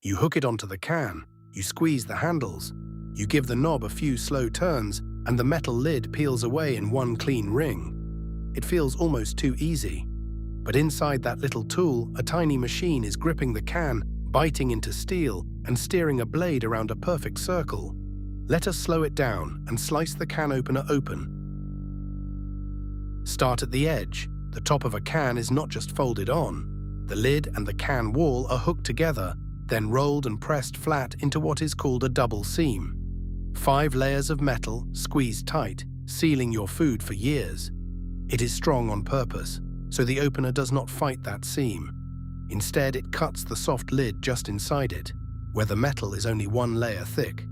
You hook it onto the can, you squeeze the handles, you give the knob a few slow turns, and the metal lid peels away in one clean ring. It feels almost too easy. But inside that little tool, a tiny machine is gripping the can, biting into steel, and steering a blade around a perfect circle. Let us slow it down and slice the can opener open. Start at the edge. The top of a can is not just folded on. The lid and the can wall are hooked together, then rolled and pressed flat into what is called a double seam. 5 layers of metal squeezed tight, sealing your food for years. It is strong on purpose, so the opener does not fight that seam. Instead, it cuts the soft lid just inside it, where the metal is only 1 layer thick.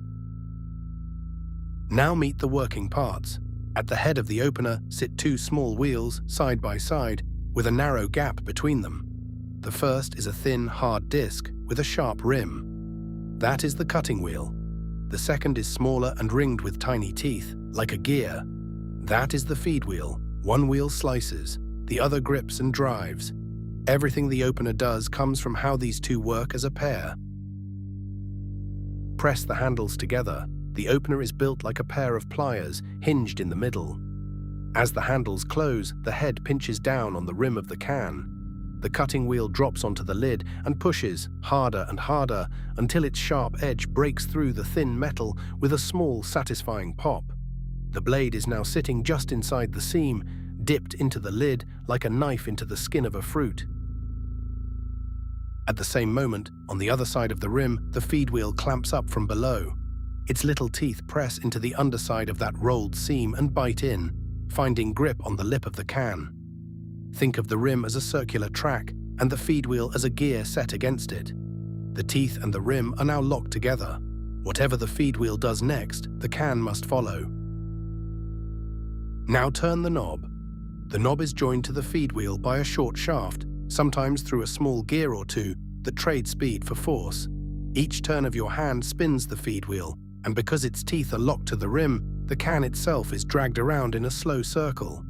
Now meet the working parts. At the head of the opener sit 2 small wheels side by side with a narrow gap between them. The first is a thin, hard disc with a sharp rim. That is the cutting wheel. The second is smaller and ringed with tiny teeth, like a gear. That is the feed wheel. One wheel slices, the other grips and drives. Everything the opener does comes from how these two work as a pair. Press the handles together. The opener is built like a pair of pliers, hinged in the middle. As the handles close, the head pinches down on the rim of the can. The cutting wheel drops onto the lid and pushes harder and harder until its sharp edge breaks through the thin metal with a small, satisfying pop. The blade is now sitting just inside the seam, dipped into the lid like a knife into the skin of a fruit. At the same moment, on the other side of the rim, the feed wheel clamps up from below. Its little teeth press into the underside of that rolled seam and bite in, finding grip on the lip of the can. Think of the rim as a circular track and the feed wheel as a gear set against it. The teeth and the rim are now locked together. Whatever the feed wheel does next, the can must follow. Now turn the knob. The knob is joined to the feed wheel by a short shaft, sometimes through a small gear or two that trade speed for force. Each turn of your hand spins the feed wheel, and because its teeth are locked to the rim, the can itself is dragged around in a slow circle.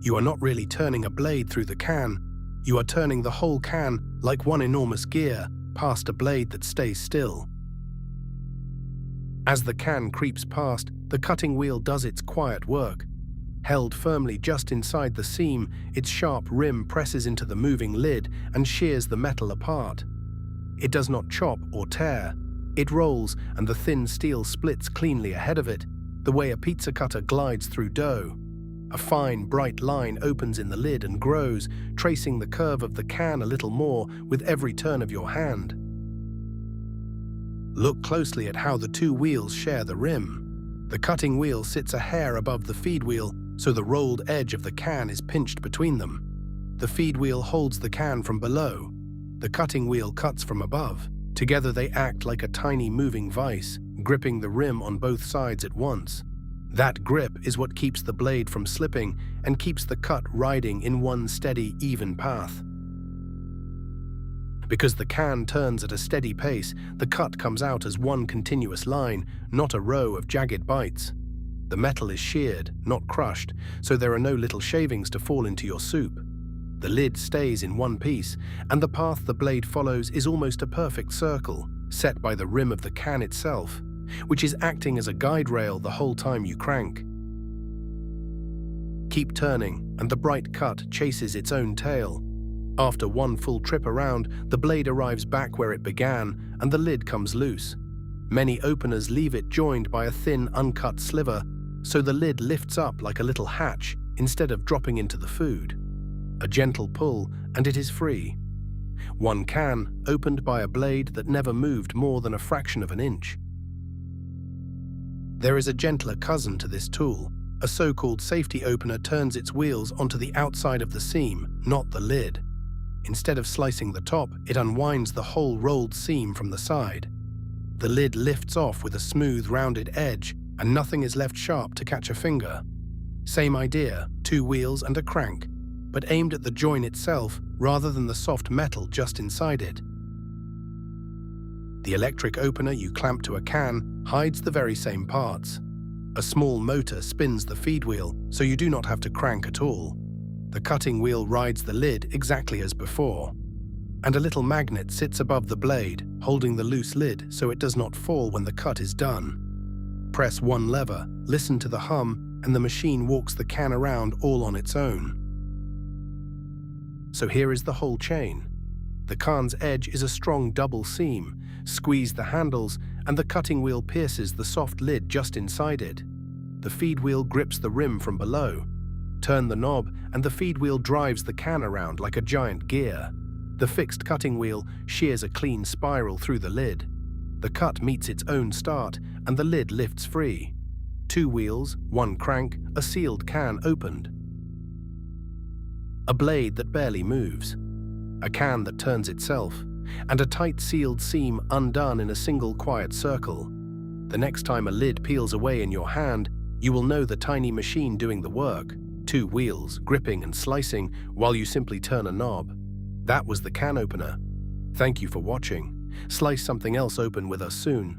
You are not really turning a blade through the can. You are turning the whole can like one enormous gear past a blade that stays still. As the can creeps past, the cutting wheel does its quiet work. Held firmly just inside the seam, its sharp rim presses into the moving lid and shears the metal apart. It does not chop or tear. It rolls, and the thin steel splits cleanly ahead of it, the way a pizza cutter glides through dough. A fine, bright line opens in the lid and grows, tracing the curve of the can a little more with every turn of your hand. Look closely at how the two wheels share the rim. The cutting wheel sits a hair above the feed wheel, so the rolled edge of the can is pinched between them. The feed wheel holds the can from below. The cutting wheel cuts from above. Together they act like a tiny moving vise, gripping the rim on both sides at once. That grip is what keeps the blade from slipping and keeps the cut riding in one steady, even path. Because the can turns at a steady pace, the cut comes out as one continuous line, not a row of jagged bites. The metal is sheared, not crushed, so there are no little shavings to fall into your soup. The lid stays in one piece, and the path the blade follows is almost a perfect circle, set by the rim of the can itself, which is acting as a guide rail the whole time you crank. Keep turning, and the bright cut chases its own tail. After one full trip around, the blade arrives back where it began, and the lid comes loose. Many openers leave it joined by a thin, uncut sliver, so the lid lifts up like a little hatch instead of dropping into the food. A gentle pull, and it is free. One can, opened by a blade that never moved more than a fraction of an inch. There is a gentler cousin to this tool. A so-called safety opener turns its wheels onto the outside of the seam, not the lid. Instead of slicing the top, it unwinds the whole rolled seam from the side. The lid lifts off with a smooth, rounded edge, and nothing is left sharp to catch a finger. Same idea, two wheels and a crank, but aimed at the join itself rather than the soft metal just inside it. The electric opener you clamp to a can hides the very same parts. A small motor spins the feed wheel, so you do not have to crank at all. The cutting wheel rides the lid exactly as before. And a little magnet sits above the blade, holding the loose lid so it does not fall when the cut is done. Press one lever, listen to the hum, and the machine walks the can around all on its own. So here is the whole chain. The can's edge is a strong double seam. Squeeze the handles, and the cutting wheel pierces the soft lid just inside it. The feed wheel grips the rim from below. Turn the knob, and the feed wheel drives the can around like a giant gear. The fixed cutting wheel shears a clean spiral through the lid. The cut meets its own start, and the lid lifts free. 2 wheels, 1 crank, a sealed can opened. A blade that barely moves. A can that turns itself, and a tight sealed seam undone in a single quiet circle. The next time a lid peels away in your hand, you will know the tiny machine doing the work. 2 wheels, gripping and slicing, while you simply turn a knob. That was the can opener. Thank you for watching. Slice something else open with us soon.